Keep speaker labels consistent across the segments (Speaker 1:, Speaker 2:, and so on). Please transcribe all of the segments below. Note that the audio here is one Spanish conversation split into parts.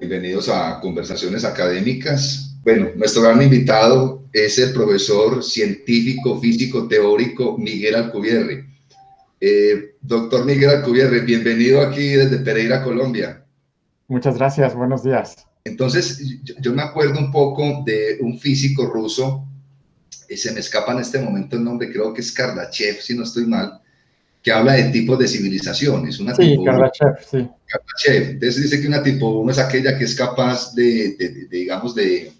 Speaker 1: Bienvenidos a Conversaciones Académicas. Bueno, nuestro gran invitado es el profesor científico, físico, teórico Miguel Alcubierre. Doctor Miguel Alcubierre, bienvenido aquí desde Pereira, Colombia.
Speaker 2: Muchas gracias, buenos días.
Speaker 1: Entonces, yo me acuerdo un poco de un físico ruso, se me escapa en este momento el nombre, creo que es Kardashev, si no estoy mal, que habla de tipos de civilizaciones. Una
Speaker 2: Sí,
Speaker 1: tipo 1.
Speaker 2: Kardashev, sí.
Speaker 1: Kardashev. Entonces dice que una tipo 1 es aquella que es capaz digamos, de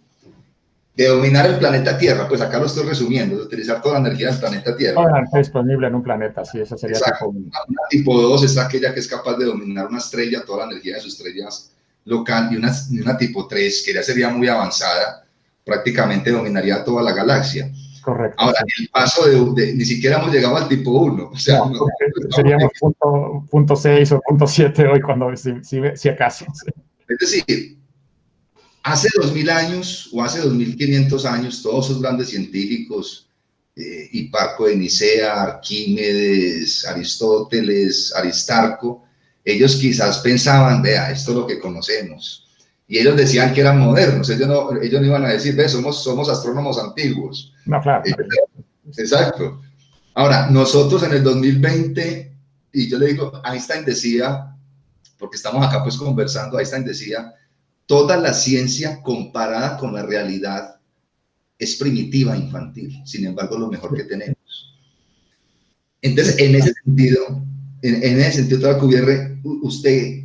Speaker 1: dominar el planeta Tierra. Pues acá lo estoy resumiendo, de utilizar toda la energía del planeta Tierra.
Speaker 2: Toda la energía disponible en un planeta, sí, esa sería
Speaker 1: Exacto.
Speaker 2: tipo 1.
Speaker 1: Una tipo 2 es aquella que es capaz de dominar una estrella, toda la energía de su estrella local, y una tipo 3, que ya sería muy avanzada, prácticamente dominaría toda la galaxia.
Speaker 2: Correcto.
Speaker 1: Ahora,
Speaker 2: sí.
Speaker 1: el paso ni siquiera hemos llegado al tipo 1. O sea,
Speaker 2: no, seríamos punto 6 o punto 7 hoy, si acaso. Sí.
Speaker 1: Es decir, hace 2000 años o hace 2500 años, todos esos grandes científicos, Hiparco de Nicea, Arquímedes, Aristóteles, Aristarco, ellos quizás pensaban, vea, esto es lo que conocemos. Y ellos decían que eran modernos, ellos no iban a decir, ve, somos astrónomos antiguos.
Speaker 2: No, claro.
Speaker 1: Exacto. Ahora, nosotros en el 2020, y yo le digo, Einstein decía, porque estamos acá pues conversando, Einstein decía, toda la ciencia comparada con la realidad es primitiva, infantil, sin embargo, lo mejor que tenemos. Entonces, en ese sentido, Alcubierre, usted,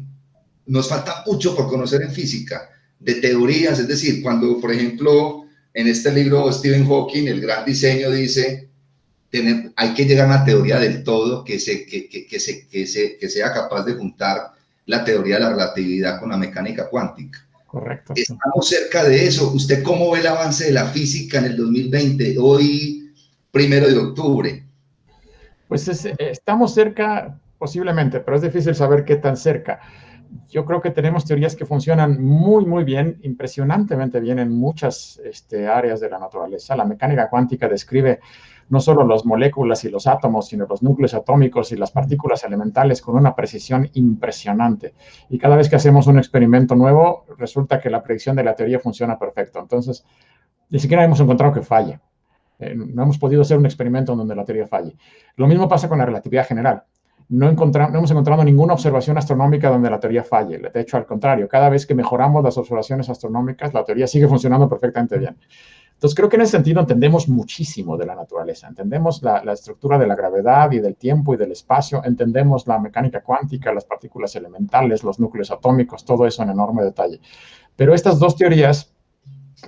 Speaker 1: nos falta mucho por conocer en física, de teorías, es decir, cuando, por ejemplo, en este libro Stephen Hawking, El Gran Diseño, dice, hay que llegar a una teoría del todo que sea capaz de juntar la teoría de la relatividad con la mecánica cuántica.
Speaker 2: Correcto.
Speaker 1: Estamos cerca de eso. ¿Usted cómo ve el avance de la física en el 2020, hoy 1 de octubre?
Speaker 2: Pues estamos cerca, posiblemente, pero es difícil saber qué tan cerca. Yo creo que tenemos teorías que funcionan muy, muy bien, impresionantemente bien en muchas áreas de la naturaleza. La mecánica cuántica describe no solo las moléculas y los átomos, sino los núcleos atómicos y las partículas elementales con una precisión impresionante. Y cada vez que hacemos un experimento nuevo, resulta que la predicción de la teoría funciona perfecto. Entonces, ni siquiera hemos encontrado que falle. No hemos podido hacer un experimento en donde la teoría falle. Lo mismo pasa con la relatividad general. No hemos encontrado ninguna observación astronómica donde la teoría falle. De hecho, al contrario, cada vez que mejoramos las observaciones astronómicas, la teoría sigue funcionando perfectamente bien. Entonces, creo que en ese sentido entendemos muchísimo de la naturaleza. Entendemos la estructura de la gravedad y del tiempo y del espacio. Entendemos la mecánica cuántica, las partículas elementales, los núcleos atómicos, todo eso en enorme detalle. Pero estas dos teorías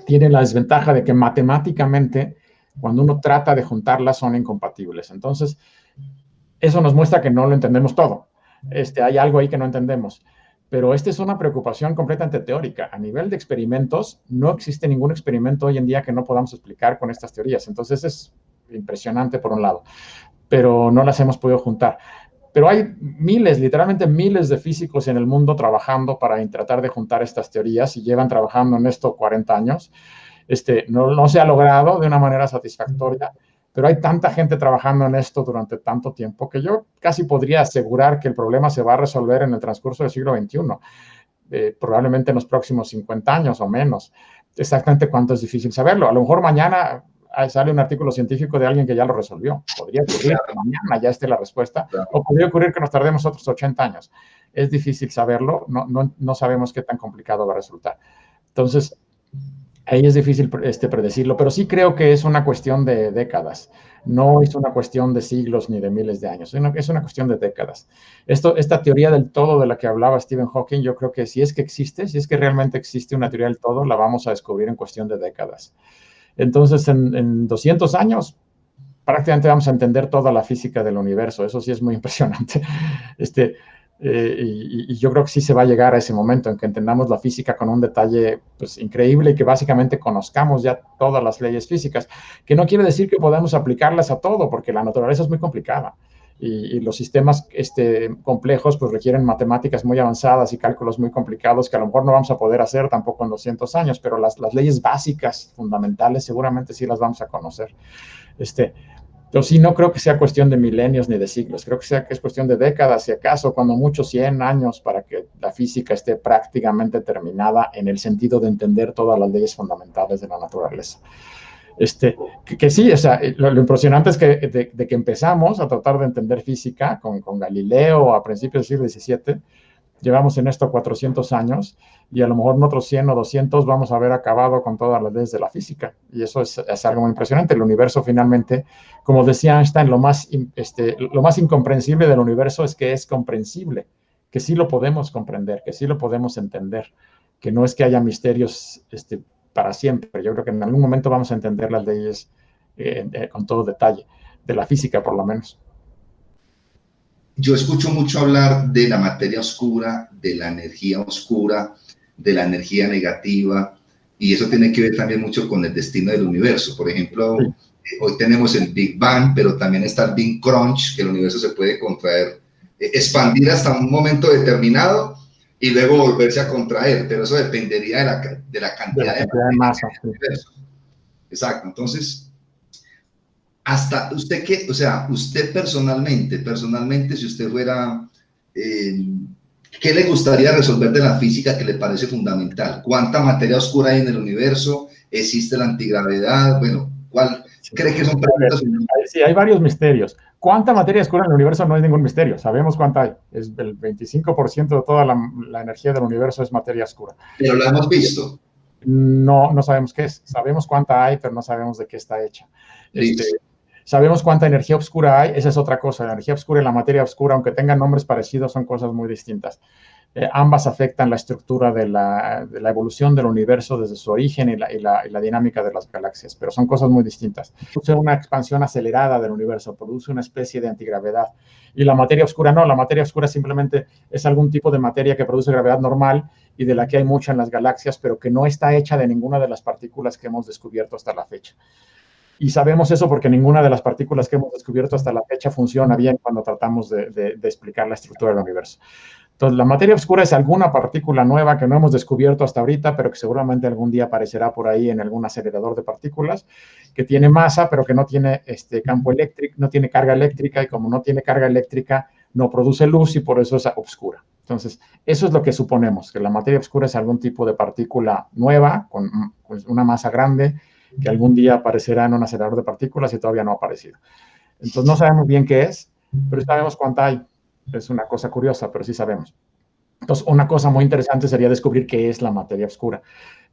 Speaker 2: tienen la desventaja de que matemáticamente, cuando uno trata de juntarlas, son incompatibles. Entonces, eso nos muestra que no lo entendemos todo. Hay algo ahí que no entendemos. Pero esta es una preocupación completamente teórica. A nivel de experimentos, no existe ningún experimento hoy en día que no podamos explicar con estas teorías. Entonces, es impresionante por un lado, pero no las hemos podido juntar. Pero hay miles, literalmente miles de físicos en el mundo trabajando para tratar de juntar estas teorías y llevan trabajando en esto 40 años. No se ha logrado de una manera satisfactoria, pero hay tanta gente trabajando en esto durante tanto tiempo que yo casi podría asegurar que el problema se va a resolver en el transcurso del siglo XXI, probablemente en los próximos 50 años o menos. Exactamente cuánto es difícil saberlo. A lo mejor mañana sale un artículo científico de alguien que ya lo resolvió. Podría ocurrir que mañana ya esté la respuesta, o podría ocurrir que nos tardemos otros 80 años. Es difícil saberlo, no sabemos qué tan complicado va a resultar. Entonces, ahí es difícil predecirlo, pero sí creo que es una cuestión de décadas. No es una cuestión de siglos ni de miles de años, es una cuestión de décadas. Esta teoría del todo de la que hablaba Stephen Hawking, yo creo que si es que realmente existe una teoría del todo, la vamos a descubrir en cuestión de décadas. Entonces, en 200 años, prácticamente vamos a entender toda la física del universo. Eso sí es muy impresionante. Y yo creo que sí se va a llegar a ese momento en que entendamos la física con un detalle pues, increíble y que básicamente conozcamos ya todas las leyes físicas, que no quiere decir que podamos aplicarlas a todo, porque la naturaleza es muy complicada. Y los sistemas complejos pues requieren matemáticas muy avanzadas y cálculos muy complicados que a lo mejor no vamos a poder hacer tampoco en 200 años, pero las leyes básicas, fundamentales, seguramente sí las vamos a conocer. Yo sí no creo que sea cuestión de milenios ni de siglos, creo que es cuestión de décadas, si acaso, cuando mucho 100 años para que la física esté prácticamente terminada en el sentido de entender todas las leyes fundamentales de la naturaleza. Que sí, o sea, lo impresionante es que de que empezamos a tratar de entender física con Galileo a principios del siglo XVII, llevamos en esto 400 años y a lo mejor en otros 100 o 200 vamos a haber acabado con todas las leyes de la física. Y eso es algo muy impresionante. El universo finalmente, como decía Einstein, lo más incomprensible del universo es que es comprensible, que sí lo podemos comprender, que sí lo podemos entender, que no es que haya misterios para siempre. Yo creo que en algún momento vamos a entender las leyes con todo detalle, de la física por lo menos.
Speaker 1: Yo escucho mucho hablar de la materia oscura, de la energía oscura, de la energía negativa, y eso tiene que ver también mucho con el destino del universo. Por ejemplo, sí, hoy tenemos el Big Bang, pero también está el Big Crunch, que el universo se puede contraer, expandir hasta un momento determinado y luego volverse a contraer, pero eso dependería de la cantidad de
Speaker 2: masa.
Speaker 1: Sí. Exacto, entonces... Hasta usted que, o sea, usted personalmente, si usted fuera, ¿qué le gustaría resolver de la física que le parece fundamental? ¿Cuánta materia oscura hay en el universo? ¿Existe la antigravedad? Bueno, ¿cuál cree que son preguntas?
Speaker 2: Sí, hay varios misterios. ¿Cuánta materia oscura en el universo? No hay ningún misterio. Sabemos cuánta hay. Es el 25% de toda la energía del universo es materia oscura.
Speaker 1: Pero lo hemos visto.
Speaker 2: No sabemos qué es. Sabemos cuánta hay, pero no sabemos de qué está hecha. Sabemos cuánta energía oscura hay, esa es otra cosa. La energía oscura y la materia oscura, aunque tengan nombres parecidos, son cosas muy distintas. Ambas afectan la estructura de la evolución del universo desde su origen y la dinámica de las galaxias, pero son cosas muy distintas. Produce una expansión acelerada del universo, produce una especie de antigravedad. Y la materia oscura no, la materia oscura simplemente es algún tipo de materia que produce gravedad normal y de la que hay mucha en las galaxias, pero que no está hecha de ninguna de las partículas que hemos descubierto hasta la fecha. Y sabemos eso porque ninguna de las partículas que hemos descubierto hasta la fecha funciona bien cuando tratamos de explicar la estructura del universo. Entonces, la materia oscura es alguna partícula nueva que no hemos descubierto hasta ahorita, pero que seguramente algún día aparecerá por ahí en algún acelerador de partículas, que tiene masa, pero que no tiene campo eléctrico, no tiene carga eléctrica, y como no tiene carga eléctrica, no produce luz y por eso es oscura. Entonces, eso es lo que suponemos, que la materia oscura es algún tipo de partícula nueva, con una masa grande, que algún día aparecerá en un acelerador de partículas y todavía no ha aparecido. Entonces, no sabemos bien qué es, pero sabemos cuánta hay. Es una cosa curiosa, pero sí sabemos. Entonces, una cosa muy interesante sería descubrir qué es la materia oscura.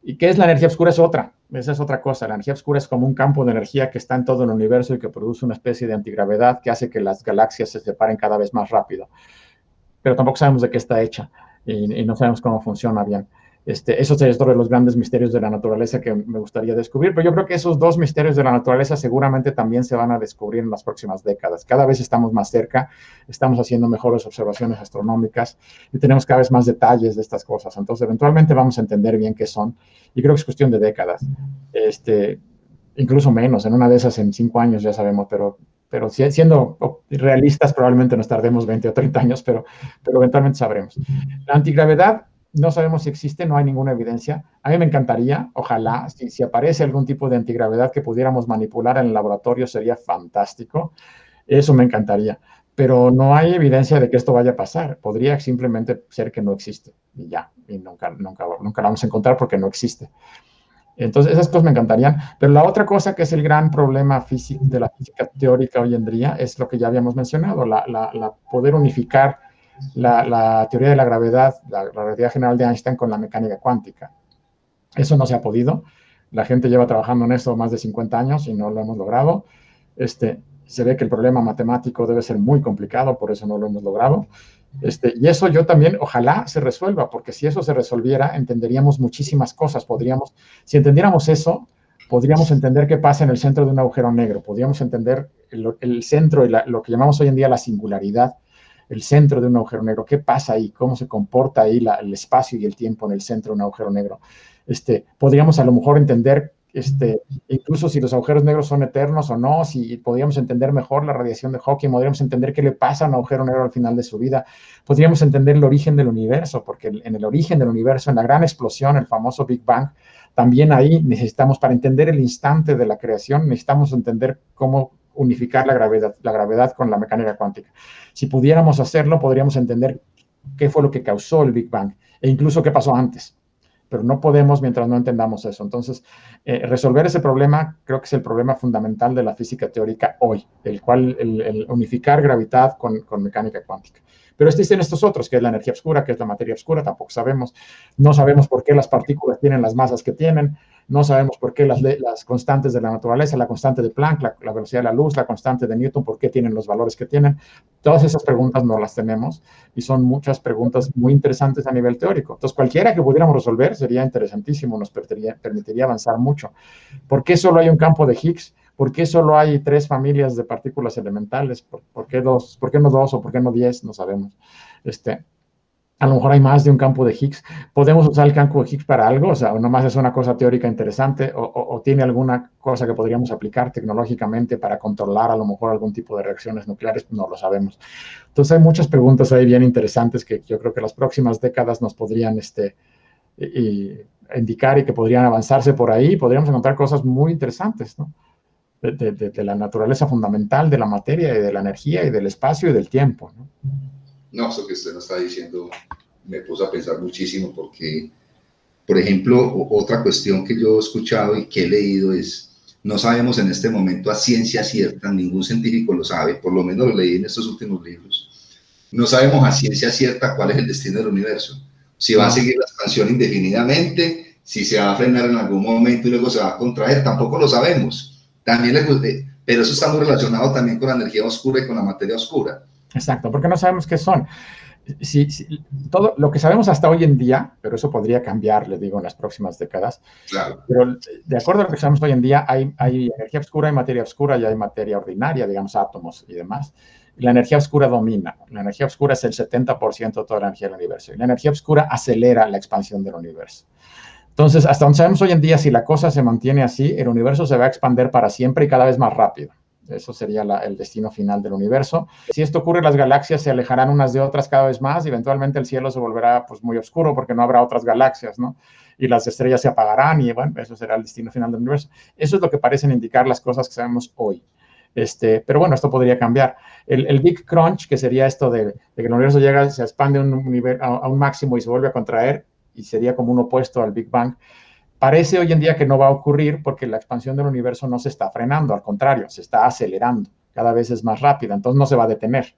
Speaker 2: ¿Y qué es la energía oscura? Esa es otra cosa. La energía oscura es como un campo de energía que está en todo el universo y que produce una especie de antigravedad que hace que las galaxias se separen cada vez más rápido. Pero tampoco sabemos de qué está hecha y no sabemos cómo funciona bien. Eso es otro de los grandes misterios de la naturaleza que me gustaría descubrir, pero yo creo que esos dos misterios de la naturaleza seguramente también se van a descubrir en las próximas décadas. Cada vez estamos más cerca, estamos haciendo mejores observaciones astronómicas y tenemos cada vez más detalles de estas cosas. Entonces, eventualmente vamos a entender bien qué son y creo que es cuestión de décadas. Incluso menos, en una de esas en 5 años ya sabemos, pero siendo realistas probablemente nos tardemos 20 o 30 años, pero eventualmente sabremos. La antigravedad, no sabemos si existe, no hay ninguna evidencia. A mí me encantaría, ojalá, si aparece algún tipo de antigravedad que pudiéramos manipular en el laboratorio, sería fantástico. Eso me encantaría. Pero no hay evidencia de que esto vaya a pasar. Podría simplemente ser que no existe y ya. Y nunca la vamos a encontrar porque no existe. Entonces, esas cosas me encantarían. Pero la otra cosa que es el gran problema de la física teórica hoy en día es lo que ya habíamos mencionado, la poder unificar la teoría de la gravedad, la relatividad general de Einstein con la mecánica cuántica. Eso no se ha podido. La gente lleva trabajando en eso más de 50 años y no lo hemos logrado. Se ve que el problema matemático debe ser muy complicado, por eso no lo hemos logrado. Y eso yo también, ojalá se resuelva, porque si eso se resolviera, entenderíamos muchísimas cosas. Si entendiéramos eso, podríamos entender qué pasa en el centro de un agujero negro. Podríamos entender el centro y lo que llamamos hoy en día la singularidad, el centro de un agujero negro, qué pasa ahí, cómo se comporta ahí el espacio y el tiempo en el centro de un agujero negro. Podríamos a lo mejor entender, incluso si los agujeros negros son eternos o no, si podríamos entender mejor la radiación de Hawking, podríamos entender qué le pasa a un agujero negro al final de su vida, podríamos entender el origen del universo, porque en el origen del universo, en la gran explosión, el famoso Big Bang, también ahí necesitamos, para entender el instante de la creación, necesitamos entender cómo unificar la gravedad con la mecánica cuántica. Si pudiéramos hacerlo, podríamos entender qué fue lo que causó el Big Bang e incluso qué pasó antes. Pero no podemos mientras no entendamos eso. Entonces, resolver ese problema creo que es el problema fundamental de la física teórica hoy, el unificar gravedad con mecánica cuántica. Pero existen estos otros, que es la energía oscura, que es la materia oscura, tampoco sabemos. No sabemos por qué las partículas tienen las masas que tienen, no sabemos por qué las constantes de la naturaleza, la constante de Planck, la velocidad de la luz, la constante de Newton, por qué tienen los valores que tienen. Todas esas preguntas no las tenemos y son muchas preguntas muy interesantes a nivel teórico. Entonces, cualquiera que pudiéramos resolver sería interesantísimo, nos permitiría avanzar mucho. ¿Por qué solo hay un campo de Higgs? ¿Por qué solo hay 3 familias de partículas elementales? ¿Por qué no 2 o por qué no 10? No sabemos. A lo mejor hay más de un campo de Higgs. ¿Podemos usar el campo de Higgs para algo? O sea, ¿o nomás es una cosa teórica interesante? ¿O tiene alguna cosa que podríamos aplicar tecnológicamente para controlar a lo mejor algún tipo de reacciones nucleares? No lo sabemos. Entonces hay muchas preguntas ahí bien interesantes que yo creo que las próximas décadas nos podrían indicar y que podrían avanzarse por ahí. Podríamos encontrar cosas muy interesantes, ¿no? De la naturaleza fundamental de la materia y de la energía y del espacio y del tiempo, ¿no?
Speaker 1: No, eso que usted nos está diciendo me puso a pensar muchísimo porque, por ejemplo, otra cuestión que yo he escuchado y que he leído es, no sabemos en este momento a ciencia cierta, ningún científico lo sabe, por lo menos lo leí en estos últimos libros, no sabemos a ciencia cierta cuál es el destino del universo, si va a seguir la expansión indefinidamente, si se va a frenar en algún momento y luego se va a contraer, tampoco lo sabemos. También pero eso está muy relacionado también con la energía oscura y con la materia oscura.
Speaker 2: Exacto, porque no sabemos qué son. Todo lo que sabemos hasta hoy en día, pero eso podría cambiar, le digo, en las próximas décadas.
Speaker 1: Claro.
Speaker 2: Pero de acuerdo a lo que sabemos hoy en día, hay energía oscura, hay materia oscura y hay materia ordinaria, digamos, átomos y demás. Y la energía oscura domina. La energía oscura es el 70% de toda la energía del universo. Y la energía oscura acelera la expansión del universo. Entonces, hasta donde sabemos hoy en día, si la cosa se mantiene así, el universo se va a expandir para siempre y cada vez más rápido. Eso sería el destino final del universo. Si esto ocurre, las galaxias se alejarán unas de otras cada vez más y eventualmente el cielo se volverá pues, muy oscuro porque no habrá otras galaxias, ¿no? Y las estrellas se apagarán y, bueno, eso será el destino final del universo. Eso es lo que parecen indicar las cosas que sabemos hoy. Pero bueno, esto podría cambiar. El Big Crunch, que sería esto de que el universo llega, se expande a un máximo y se vuelve a contraer, y sería como un opuesto al Big Bang, parece hoy en día que no va a ocurrir porque la expansión del universo no se está frenando, al contrario, se está acelerando, cada vez es más rápida, entonces no se va a detener.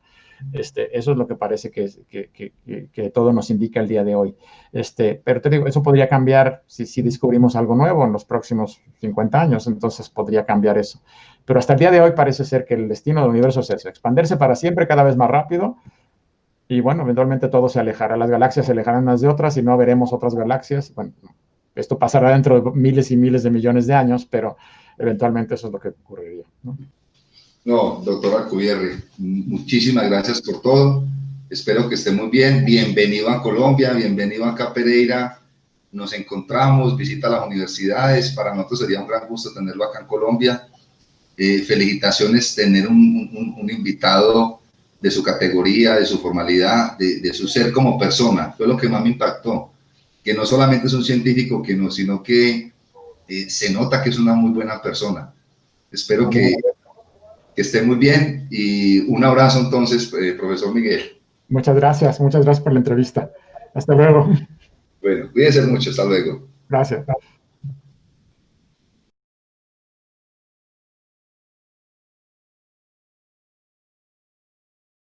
Speaker 2: Eso es lo que parece que todo nos indica el día de hoy. Pero te digo, eso podría cambiar si descubrimos algo nuevo en los próximos 50 años, entonces podría cambiar eso. Pero hasta el día de hoy parece ser que el destino del universo es eso, expandirse para siempre cada vez más rápido. Y bueno, eventualmente todo se alejará, las galaxias se alejarán unas de otras y no veremos otras galaxias. Bueno, esto pasará dentro de miles y miles de millones de años, pero eventualmente eso es lo que ocurriría, ¿no?
Speaker 1: No, doctor Alcubierre, muchísimas gracias por todo. Espero que esté muy bien. Bienvenido a Colombia, bienvenido acá a Pereira. Nos encontramos, visita las universidades. Para nosotros sería un gran gusto tenerlo acá en Colombia. Felicitaciones tener un invitado de su categoría, de su formalidad, de su ser como persona. Fue lo que más me impactó, que no solamente es un científico, sino que se nota que es una muy buena persona. Espero que esté muy bien y un abrazo entonces, profesor Miguel.
Speaker 2: Muchas gracias por la entrevista. Hasta luego.
Speaker 1: Bueno, cuídense mucho, hasta luego.
Speaker 2: Gracias.